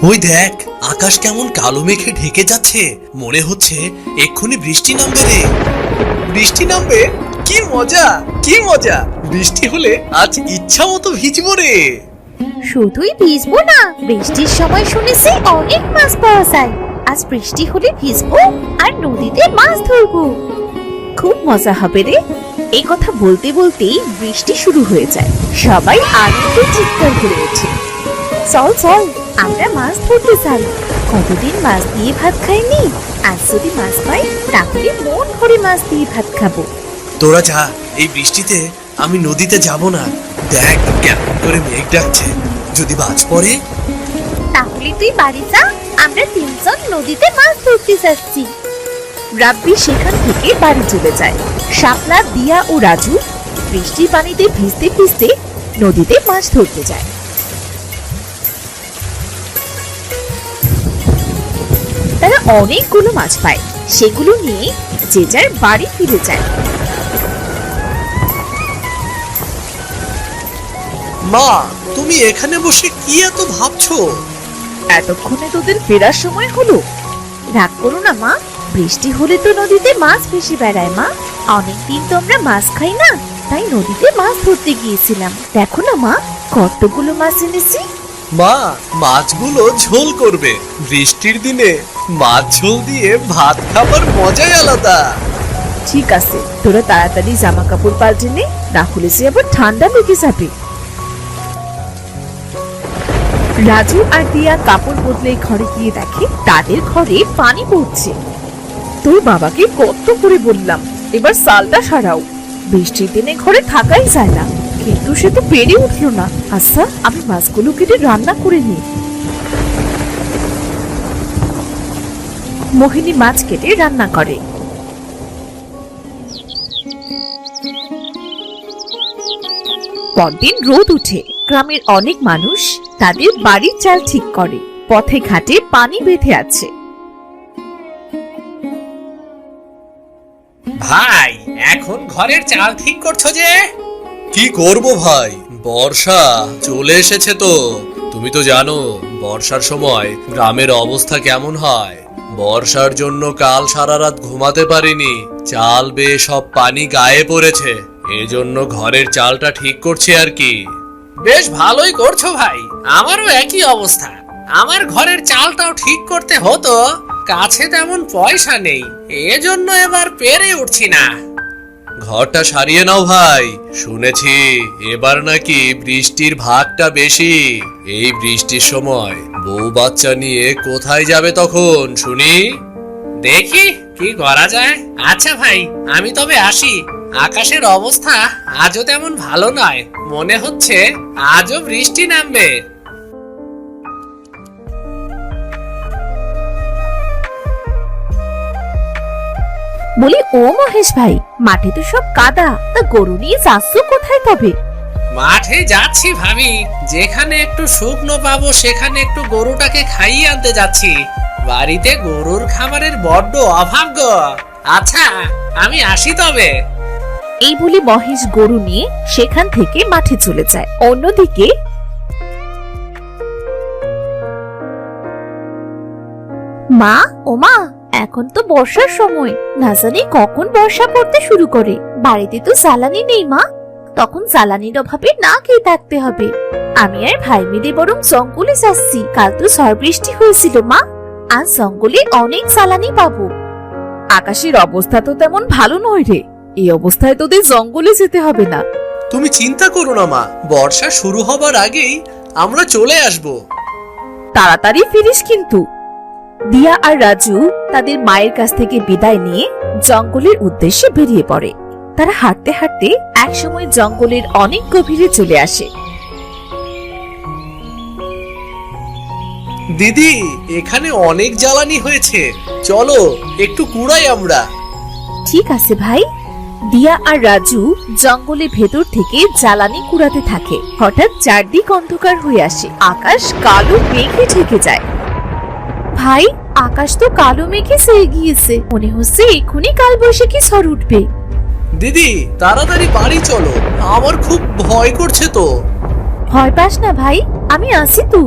ওই দেখ, আকাশ কেমন কালো মেঘে ঢেকে যাচ্ছে। মনে হচ্ছে এক্ষুনি বৃষ্টি নামবে রে। বৃষ্টি নামবে? কি মজা, কি মজা! বৃষ্টি হলে আজ ইচ্ছা মতো ভিজবো রে। শুধুই ভিজবো না, বৃষ্টির সময় শুনেছি অনেক মাছ পাওয়া যায়। আজ বৃষ্টি হলে ভিজবো আর নদীতে মাছ ধরবো। খুব মজা হবে রে। এই কথা বলতে বলতেই বৃষ্টি শুরু হয়ে যায়। সবাই আনন্দে চিৎকার করে ওঠে। চল চল, আমরা মাছ ধরতে যাই। কতদিন মাছ দিয়ে ভাত খাইনি, আজ যদি মাছ পাই তাহলে মন ভরে মাছ দিয়ে ভাত খাবো। তোরা যা, এই বৃষ্টিতে আমি নদীতে যাব না। দেখ কেমন করে মেঘ ডাকছে, যদি বাজ পড়ে। তাহলে তুই বাড়ি যা, আমরা তিনজন নদীতে মাছ ধরতে যাচ্ছি। রাব্বি সেখান থেকে বাড়ি চলে যায়। শাপলা, দিয়া ও রাজু বৃষ্টির পানিতে ভিজতে ভিজতে নদীতে মাছ ধরতে যায়। তারা অনেকগুলো মাছ পায়, সেগুলো নিয়ে যে যার বাড়ি ফিরে যায়। মা, তুমি এখানে বসে কি এত ভাবছো? এতক্ষণে তোদের ফেরার সময় হলো। রাগ করো না মা, বৃষ্টি হলে তো নদীতে মাছ ভেসে বেড়ায় মা। অনেকদিন তো আমরা মাছ খাই না, তাই নদীতে মাছ ধরতে গিয়েছিলাম। দেখো না মা, কতগুলো মাছ এনেছি। মা, মাছগুলো ঝোল করবে। বৃষ্টির দিনে মাছ ঝোল দিয়ে ভাত খাবার মজাই আলাদা। ঠিক আছে, তোরা তাড়াতাড়ি জামা কাপড় পাল্টে নে, না হলে সে আবার ঠান্ডা লেগে যাবে। রাজু আর দিয়া কাপড় বদলে ঘরে গিয়ে দেখে তাদের ঘরে পানি পড়ছে। তোর বাবাকে কত করে বললাম এবার সালটা সারাও, বৃষ্টির দিনে ঘরে থাকাই যায় না, কিন্তু সে তো পেরে উঠলো না। আচ্ছা, আমি মাছগুলো কেটে রান্না করে নিই। মোহিনী মাছ কেটে রান্না করে। পরদিন রোদ উঠে, গ্রামের অনেক মানুষ তাদের বাড়ির চাল ঠিক করে। পথে ঘাটে পানি বেঁধে আছে। ভাই, এখন ঘরের চাল ঠিক করছো যে? কি করব ভাই, বর্ষা চলে এসেছে তো। তুমি তো জানো বর্ষার সময় গ্রামের অবস্থা কেমন হয়। বর্ষার জন্য কাল সারা রাত ঘুমাতে পারিনি, চাল বেয়ে সব পানি গায়ে পড়েছে। এজন্য ঘরের চালটা ঠিক করছি আর কি। বেশ ভালোই করছো ভাই, আমারও একই অবস্থা। আমার ঘরের চালটাও ঠিক করতে হতো, কাছে তেমন পয়সা নেই, এজন্য এবার পেরে উঠছি না। ঘরটা সারিয়ে নাও ভাই, শুনেছি এবার নাকি বৃষ্টির ভাগটা বেশি। এই বৃষ্টির সময় বউ বাচ্চা নিয়ে কোথায় যাবে তখন শুনি? দেখি কি করা যায়। আচ্ছা ভাই, আমি তবে আসি। আকাশের অবস্থা আজও তেমন ভালো নয়, মনে হচ্ছে আজও বৃষ্টি নামবে। বলি, ও মহেশ ভাই, মাঠে তো সব কাদা, তা গরু নিয়ে যাচ্ছ কোথায় তবে? মাঠে যাচ্ছি ভাবি, যেখানে একটু শুকনো পাবো সেখানে একটু গরুটাকে খাইয়ে আনতে যাচ্ছি। বাড়িতে গরুর খাবারের বড্ড অভাব গো। আচ্ছা, আমি আসি তবে। এই বলে মহেশ গরু নিয়ে সেখান থেকে মাঠে চলে যায়। অন্যদিকে মা, ও মা, এখন তো বর্ষার সময়, না জানি কখন বর্ষা পড়তে শুরু করে। বাড়িতে তো জ্বালানি নেই মা, তখন জ্বালানির অভাবে না খেয়ে থাকতে হবে। আমি আর ভাই মিলে বরং জঙ্গলে যাচ্ছি। কাল তো ঝড় বৃষ্টি হয়েছিল মা, আজ জঙ্গলে অনেক জ্বালানি পাবো। আকাশের অবস্থা তো তেমন ভালো নয় রে, এই অবস্থায় তোদের জঙ্গলে যেতে হবে না। তুমি চিন্তা করো না মা, বর্ষা শুরু হবার আগেই আমরা চলে আসব। তাড়াতাড়ি ফিরিস কিন্তু। দিয়া আর রাজু তাদের মায়ের কাছ থেকে বিদায় নিয়ে জঙ্গলের উদ্দেশ্যে বেরিয়ে পড়ে। তারা হাঁটতে হাঁটতে একসময় জঙ্গলের অনেক গভীরে চলে আসে। দিদি, এখানে অনেক জ্বালানি হয়েছে, চলো একটু কুড়াই আমরা। ঠিক আছে ভাই। দিয়া আর রাজু জঙ্গলের ভেতর থেকে জ্বালানি কুড়াতে থাকে। হঠাৎ চারদিক অন্ধকার হয়ে আসে, আকাশ কালো মেঘে ঢেকে যায়। ভাই, আকাশ তো কালো মেঘে ছেয়ে গিয়েছে, মনে হচ্ছে এক্ষুনি কালবৈশাখী ঝড় উঠবে। দিদি, তাড়াতাড়ি বাড়ি চলো, আমার খুব ভয় করছে তো। ভয় পাস না ভাই, আমি আছি তো।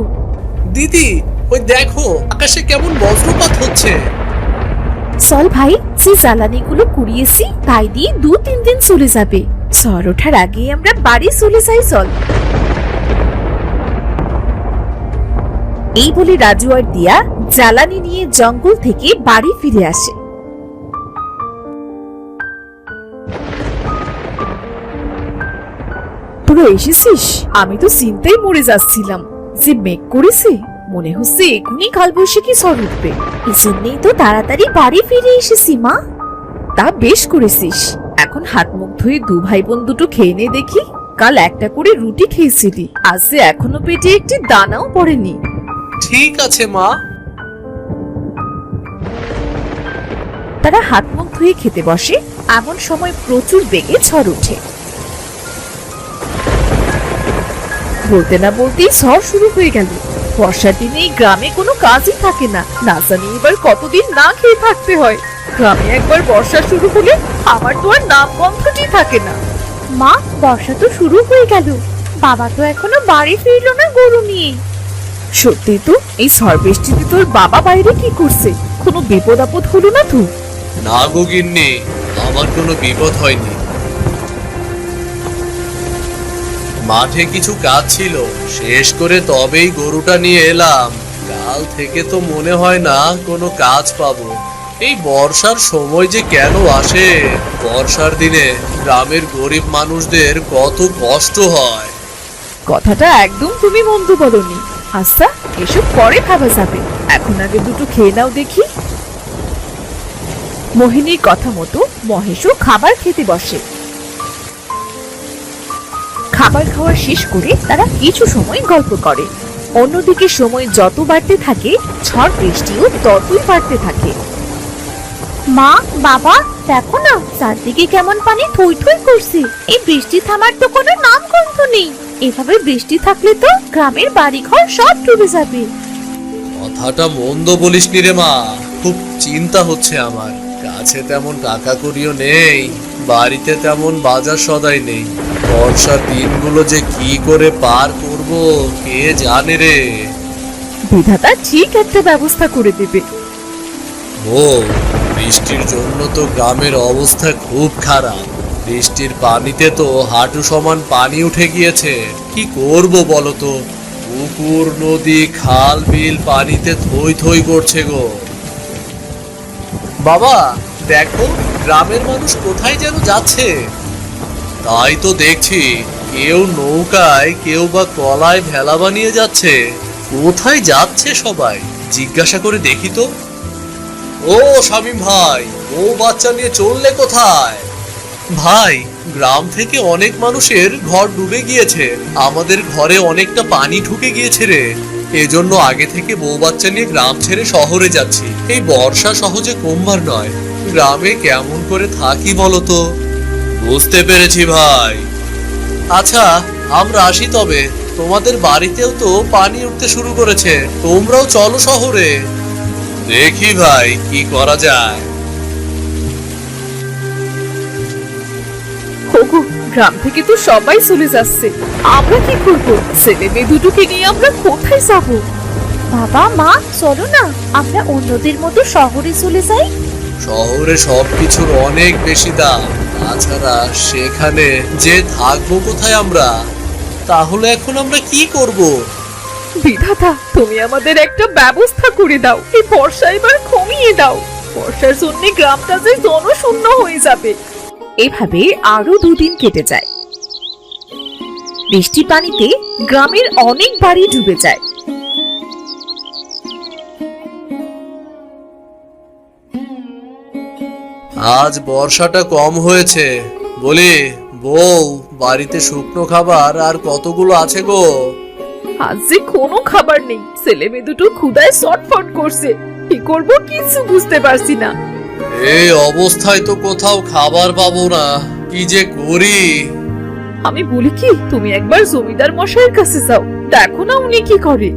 দিদি, ওই দেখো আকাশে কেমন বজ্রপাত হচ্ছে। চল ভাই, যে জ্বালানিগুলো কুড়িয়েছি তাই দিয়ে 2-3 দিন চলে যাবে। ঝড় ওঠার আগে আমরা বাড়ি চলে যাই, চল। এই বলে রাজু আর দিয়া জ্বালানি নিয়ে জঙ্গল থেকে বাড়ি ফিরে আসে। তোরা এসেছিস? আমি তো চিন্তায় মরে যাচ্ছিলাম, যে মেঘ করেছে মনে হচ্ছে এখনই কালবৈশাখী ঝড় উঠবে। এজন্যই তো তাড়াতাড়ি বাড়ি ফিরে এসেছি মা। তা বেশ করেছিস। এখন হাত মুখ ধুয়ে 2 ভাই বোন দুটো খেয়ে নে দেখি। কাল একটা করে রুটি খেয়েছিলি, আজ যে এখনো পেটে একটি দানাও পড়েনি। ঠিক আছে মা। তারা হাত মুখ ধুয়ে খেতে বসে। এমন সময় প্রচুর বেগে ঝড় ওঠে। বলতে না বলতেই ঝড় শুরু হয়ে গেল। বর্ষার দিনে এই গ্রামে কোনো কাজই থাকে না, না জানি এবার কতদিন না খেয়ে থাকতে হয়। গ্রামে একবার বর্ষা শুরু হলে আমার তো আর নাম গন্ধটি থাকে না। মা, বর্ষা তো শুরু হয়ে গেল, বাবা তো এখনো বাড়ি ফিরলো না গরু নিয়ে। সত্যি তো, এই ঝড় বৃষ্টিতে তোর বাবা বাইরে কি করছে? কোনো বিপদ আপদ হলো না তো? না গো গিন্নি, আমার কোনো বিপদ হয়নি। মাঠে কিছু কাজ ছিল, শেষ করে তবেই গরুটা নিয়ে এলাম। কাল থেকে তো মনে হয় না কোনো কাজ পাবো। এই বর্ষার সময় যে কেন আসে? বর্ষার দিনে গ্রামের গরিব মানুষদের কত কষ্ট হয়। কথাটা একদম তুমি মন্দ বলনি। আচ্ছা, এসব পরে ভাবা যাবে, এখন আগে দুটো খেয়ে নাও দেখি। মোহিনীর কথা মতো মহেশও খাবার খেতে বসে। খাবার খাওয়া শেষ করে তারা কিছু সময় গল্প করে। অন্যদিকে সময় যত বাড়তে থাকে, ঝড় বৃষ্টিও ততই বাড়তে থাকে। মা, বাবা, দেখো না চারদিকে কেমন পানি থই থই করছে। এই বৃষ্টি থামার তো কোনো নাম গন্ধ নেই। এভাবে বৃষ্টি থাকলে তো গ্রামের বাড়িঘর সব ডুবে যাবে। কথাটা মন্দ বলিসনি রে মা, খুব চিন্তা হচ্ছে আমার। কাছে তেমন টাকা কড়িও নেই, বাড়িতে তেমন বাজার সদাই নেই। বর্ষার দিনগুলো যে কি করে পার করব কে জানে রে। বিধাতা ঠিক একটা ব্যবস্থা করে দেবে। ও, বৃষ্টির জন্য তো গ্রামের অবস্থা খুব খারাপ। বৃষ্টির পানিতে তো হাঁটু সমান পানি উঠে গিয়েছে। কি করব বলো তো? পুকুর, নদী, খাল, বিল পানিতে থই থই করছে গো। বাবা, দেখো গ্রামের মানুষ কোথায় যেন যাচ্ছে। তাই তো দেখছি, কেউ নৌকায়, কেউ বা কলায় ভেলা বানিয়ে যাচ্ছে। কোথায় যাচ্ছে সবাই জিজ্ঞাসা করে দেখি তো। ও শামীম ভাই, ও বাচ্চা নিয়ে চললে কোথায়? ভাই, গ্রাম থেকে অনেক মানুষের ঘর ডুবে গিয়েছে। আমাদের ঘরে অনেকটা পানি ঢুকে গিয়েছে রে। এজন্য আগে থেকে বউ বাচ্চা নিয়ে গ্রাম ছেড়ে শহরে যাচ্ছি। এই বর্ষা সহজে কমবার নয়। গ্রামে কেমন করে থাকি বলতো? বুঝতে পেরেছি ভাই। আচ্ছা, আমরা আসি তবে। তোমাদের বাড়িতেও তো পানি উঠতে শুরু করেছে, তোমরাও চলো শহরে। দেখি ভাই কি করা যায়। ওগো, গ্রাম থেকে তো সবাই চলে যাচ্ছে, আমরা কি করব? ছেলে মেয়ে দুটোকে নিয়ে আমরা কোথায় যাব? বাবা, মা, চলো না আমরা অন্যদের মতো শহরে চলে যাই। শহরে সবকিছুর অনেক বেশি দাম। তাছাড়া সেখানে যে থাকবো কোথায় আমরা? তাহলে এখন আমরা কি করব? বিধাতা, তুমি আমাদের একটা ব্যবস্থা করে দাও। এই বর্ষা এবার কমিয়ে দাও। বর্ষার জন্য গ্রামটা যে জনশূন্য হয়ে যাবে। এভাবে আরো 2 দিন কেটে যায়। বৃষ্টি পানিতে গ্রামের অনেক বাড়ি ডুবে যায়। আজ বর্ষাটা কম হয়েছে বলে বউ, বাড়িতে শুকনো খাবার আর কতগুলো আছে গো? আজ যে কোনো খাবার নেই, ছেলে মেয়ে দুটো ক্ষুধায় ছটফট করছে। কি করব কিছু বুঝতে পারছি না। এই অবস্থায় তো কোথাও খাবার পাবো না, কি যে করি। আমি বলি কি, তুমি একবার জমিদার মশাইয়ের কাছে যাও, দেখো না উনি কি করে।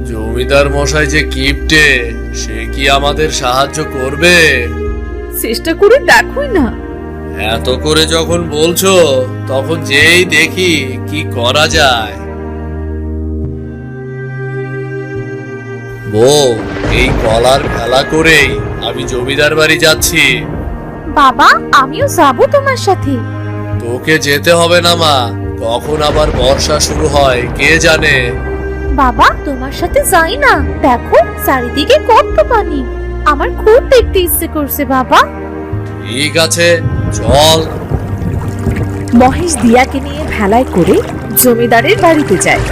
জমিদার মশাই যে কিপটে, সে কি আমাদের সাহায্য করবে? চেষ্টা করে দেখোই না। এত করে যখন বলছো, তখন যেই দেখি কি করা যায়। বউ, এই কলার খেলা করেই আমি জমিদার বাড়ি যাচ্ছি। বাবা, আমিও যাবো তোমার সাথে। তোকে যেতে হবে না মা, কখন আবার বর্ষা শুরু হয় কে জানে। বাবা, তোমার সাথে যাই না, দেখো চারিদিকে কত পানি। আমার খুব দেখতে ইচ্ছে করছে বাবা। ঠিক আছে, চল। মহেশ দিয়াকে নিয়ে ভেলায় করে জমিদারের বাড়িতে যায়।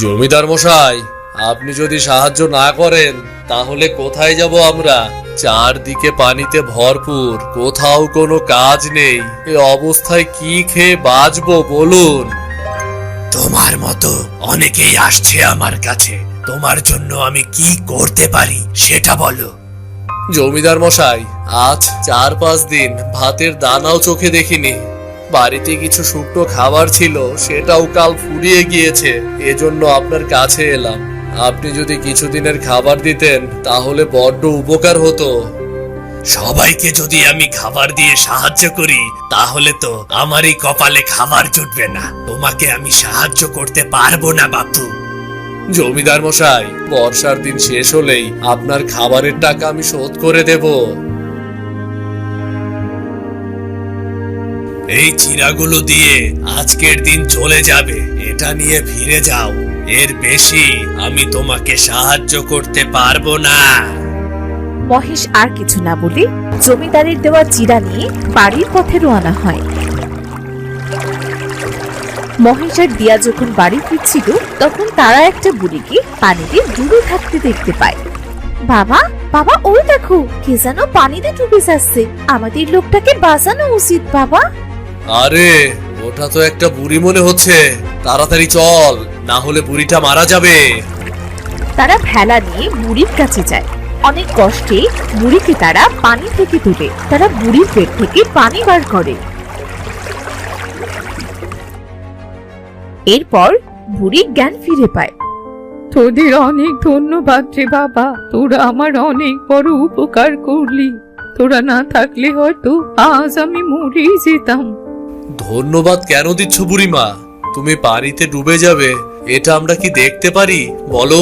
জমিদার মশাই, আপনি যদি সাহায্য না করেন তাহলে কোথায় যাব আমরা? চারদিকে পানিতে ভরপুর, কোথাও কোনো কাজ নেই। এ অবস্থায় কি খেয়ে বাঁচবো বলুন? তোমার মতো অনেকেই আসছে আমার কাছে, তোমার জন্য আমি কি করতে পারি সেটা বলো। জমিদার মশাই, আজ 4-5 দিন ভাতের দানাও চোখে দেখিনি। বাড়িতে কিছু শুকনো খাবার ছিল, সেটাও কাল ফুরিয়ে গিয়েছে। এজন্য আপনার কাছে এলাম। আপনি যদি কিছুদিনের খাবার দিতেন তাহলে বড্ড উপকার হতো। সবাইকে যদি আমি খাবার দিয়ে সাহায্য করি তাহলে তো আমারই কপালে খাবার জুটবে না। তোমাকে আমি সাহায্য করতে পারবো না বাপু। জমিদার মশাই, বর্ষার দিন শেষ হলেই আপনার খাবারের টাকা আমি শোধ করে দেব। এই চিরাগুলো দিয়ে আজকের দিন চলে যাবে, এটা নিয়ে ফিরে যাও। এর বেশি আমি তোমাকে সাহায্য করতে পারবো না। মহেশ আর কিছু না বলে জমিদারের দেওয়া চিরা নিয়ে বাড়ির পথে রওনা হয়। মহেশ আর দিয়া যখন বাড়ি ফিরছিল তখন তারা একটা বুড়িকে পানিতে ডুবে থাকতে দেখতে পায়। বাবা, বাবা, ওই দেখো কে যেন পানিতে ডুবে যাচ্ছে। আমাদের লোকটাকে বাঁচানো উচিত বাবা। আরে, ওটা তো একটা বুড়ি মনে হচ্ছে। তাড়াতাড়ি চল, না হলে বুড়িটা মারা যাবে। তারা ভেলা নিয়ে বুড়ির কাছে যায়। অনেক কষ্টে বুড়িকে তারা পানি থেকে তুলে তারা বুড়ির পেট থেকে পানি বার করে। এরপর বুড়ি জ্ঞান ফিরে পায়। তোদের অনেক ধন্যবাদ রে বাবা, তোরা আমার অনেক বড় উপকার করলি। তোরা না থাকলে হয়তো আজ আমি মরেই যেতাম। ধন্যবাদ কেন দিচ্ছ বুড়িমা? তুমি পানিতে ডুবে যাবে এটা আমরা কি দেখতে পারি বলো?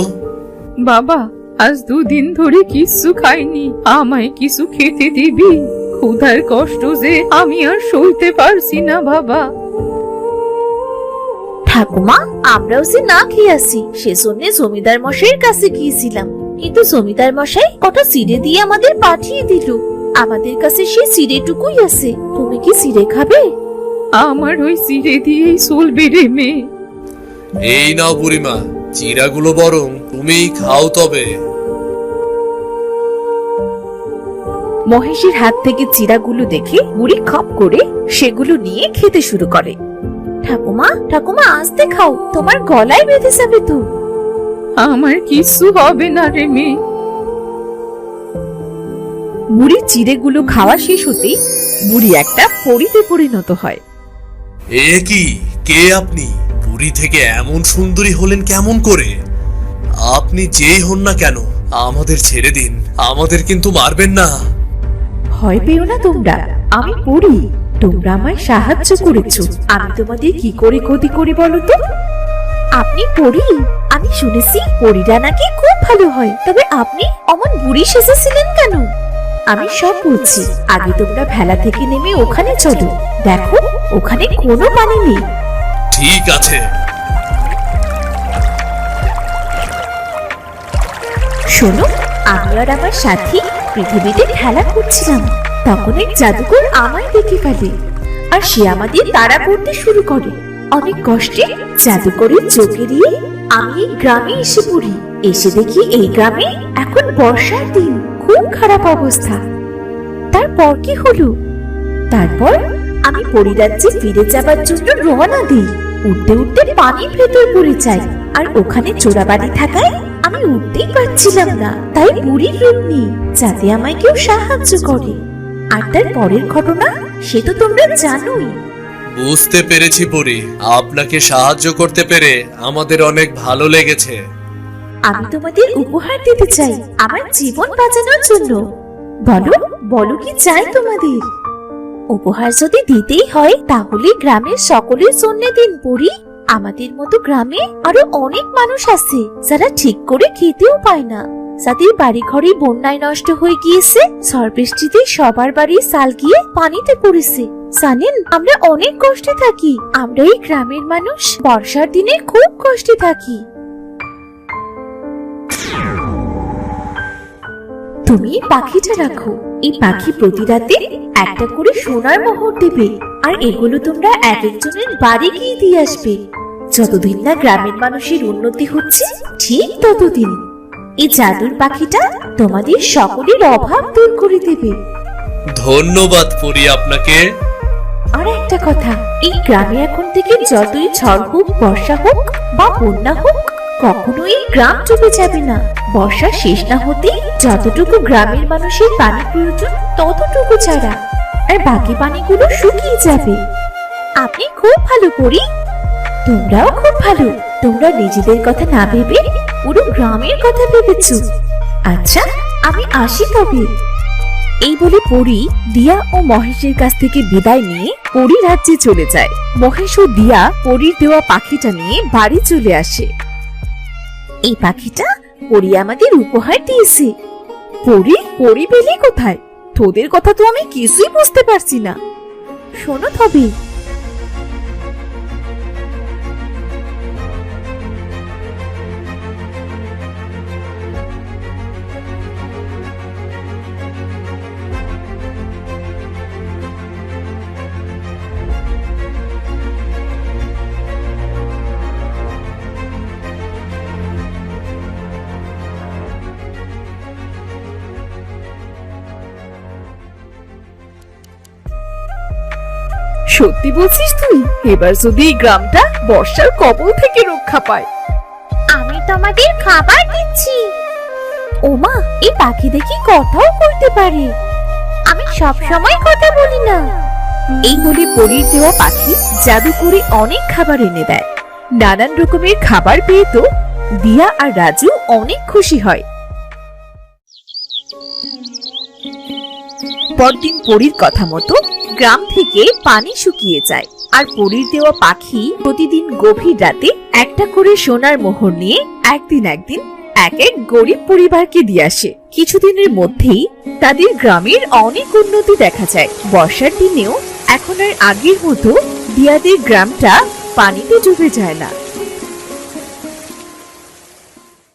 বাবা, আজ 2 দিন ধরে কিছু খাইনি, আমায় কিছু খেতে দিবি? ক্ষুধার কষ্ট যে আমি আর সইতে পারছি না বাবা। ঠাকুমা, আমরাও যে না খেয়ে আসি সেজন্য জমিদার মশাইয়ের কাছে গিয়েছিলাম, কিন্তু জমিদার মশাই কটা চিড়ে দিয়ে আমাদের পাঠিয়ে দিল। আমাদের কাছে সেই চিড়েটুকুই আছে। তুমি কি চিড়ে খাবে? আমার ওই চিড়ে দিয়েই চলবে রে মেয়ে। এই নাও বুড়িমা, চিরাগুলো বরং তুমিই খাও তবে। মহেশের হাত থেকে চিড়াগুলো দেখে বুড়ি খপ করে সেগুলো নিয়ে খেতে শুরু করে। ঠাকুমা, ঠাকুমা, আস্তে খাও, তোমার গলায় বেঁধে যাবে তো। আমার কিছু হবে না রে মেয়ে। বুড়ি চিড়েগুলো খাওয়া শেষ হতেই বুড়ি একটা পরীতে পরিণত হয়। এ কি, কে আপনি? বুড়ি থেকে এমন সুন্দরী হলেন কেমন করে? আপনি যেই হন না কেন আমাদের ছেড়ে দিন, আমাদের কিন্তু মারবেন না। ভয় পেও না তোমরা, আমি পড়ি। তোমরা আমায় সাহায্য করেছো, আমি তোমাদের কি করে ক্ষতি করি বলো তো? আপনি পড়ি? আমি শুনেছি পরীরা নাকি খুব ভালো হয়, তবে আপনি অমন বুড়ি সেজেছিলেন কেন? আমি সব বলছি, আগে তোমরা ভেলা থেকে নেমে ওখানে চলো। দেখো, ওখানে কোনো পানি নেই। ঠিক আছে। শোনো, আমি আর আমার সাথী পৃথিবীতে খেলা করছিলাম, তখন এক জাদুকর আমায় দেখে ফেলে আর সে আমাদের তাড়া করতে শুরু করে। অনেক কষ্টে জাদুকরের চোখে দিয়ে আমি এই গ্রামে এসে পড়ি। এসে দেখি এই গ্রামে এখন বর্ষার দিন, খুব খারাপ অবস্থা। তারপর কি হলো? তারপর আমি পরিরাজ্যে ফিরে যাবার জন্য রওনা দিই। উঠতে উঠতে পানির ভেতর পড়ে যাই, আর ওখানে চোরাবাড়ি থাকায় আমি উঠতেই পারছিলাম না। তাই বুড়ির রূপ নিই, যাতে আমায় কেউ সাহায্য করে। আর তার পরের ঘটনা সে তো তোমরা জানোই। বুঝতে পেরেছি বুড়ি, আপনাকে সাহায্য করতে পেরে আমাদের অনেক ভালো লেগেছে। আমি তোমাদের উপহার দিতে চাই আমার জীবন বাঁচানোর জন্য। বলো, বলো কি চাই তোমাদের? উপহার যদি দিতেই হয় তাহলে গ্রামের সকলের জন্য দিন পরি। আমাদের মতো গ্রামে আরো অনেক মানুষ আছে যারা ঠিক করে খেতেও পায় না, যাদের বাড়ি ঘরে বন্যায় নষ্ট হয়ে গিয়েছে, ঝড় বৃষ্টিতে সবার বাড়ির চাল গিয়ে পানিতে পড়েছে। জানেন, আমরা অনেক কষ্টে থাকি। আমরা এই গ্রামের মানুষ বর্ষার দিনে খুব কষ্টে থাকি। তুমি এই পাখিটা রাখো। এই পাখি প্রতি রাতে একটা করে সোনার মোহর দেবে, আর এগুলো তোমরা এক একজনের বাড়ি গিয়ে দিয়ে আসবে। যতদিন না গ্রামের মানুষের উন্নতি হচ্ছে ঠিক ততদিন এই জাদুর পাখিটা তোমাদের সকলের অভাব দূর করে দেবে। ধন্যবাদ পরি আপনাকে। আর একটা কথা, এই গ্রামে এখন থেকে যতই ঝড় হোক, বর্ষা হোক বা বন্যা হোক, কখনোই এই গ্রাম ডুবে যাবে না। বর্ষা শেষ না হতে যতটুকু গ্রামের মানুষের পানি প্রয়োজন ততটুকু ছাড়া, আর বাকি পানিগুলো শুকিয়ে যাবে। আপনি খুব ভালো পরি। তোমরাও খুব ভালো। তোমরা নিজেদের কথা না ভেবে পুরো গ্রামের কথা ভেবেছো। আচ্ছা, আমি আসি তবে। এই বলে পরি দিয়া ও মহেশের কাছ থেকে বিদায় নিয়ে পরি রাজ্যে চলে যায়। মহেশ ও দিয়া পরির দেওয়া পাখিটা নিয়ে বাড়ি চলে আসে। এই পাখিটা পরি আমাদের উপহার দিয়েছে। পরি পেলি কোথায়? তোদের কথা তো আমি কিছুই বুঝতে পারছি না। শোনো তবে। সত্যি বলছিস তুই? এবার যদি এই গ্রামটা বর্ষার কবল থেকে রক্ষা পায়। আমি তোমাদের খাবার দিচ্ছি। ওমা, এই পাখি দেখি কথাও বলতে পারে। আমি সব সময় কথা বলি না। এই বলে পরির দেওয়া পাখি জাদু করে অনেক খাবার এনে দেয়। নানান রকমের খাবার পেয়ে তো দিয়া আর রাজু অনেক খুশি হয়। পরদিন পরির কথা মতো গ্রাম থেকে পানি শুকিয়ে যায়, আর পরির দেওয়া পাখি প্রতিদিন গভীর রাতে একটা করে সোনার মোহর নিয়ে একদিন এক এক গরিব পরিবারকে দিয়ে আসে। কিছুদিনের মধ্যেই তাদের গ্রামের অনেক উন্নতি দেখা যায়। বর্ষার দিনেও এখন আর আগের মতো দিয়াদের গ্রামটা পানিতে ডুবে যায় না।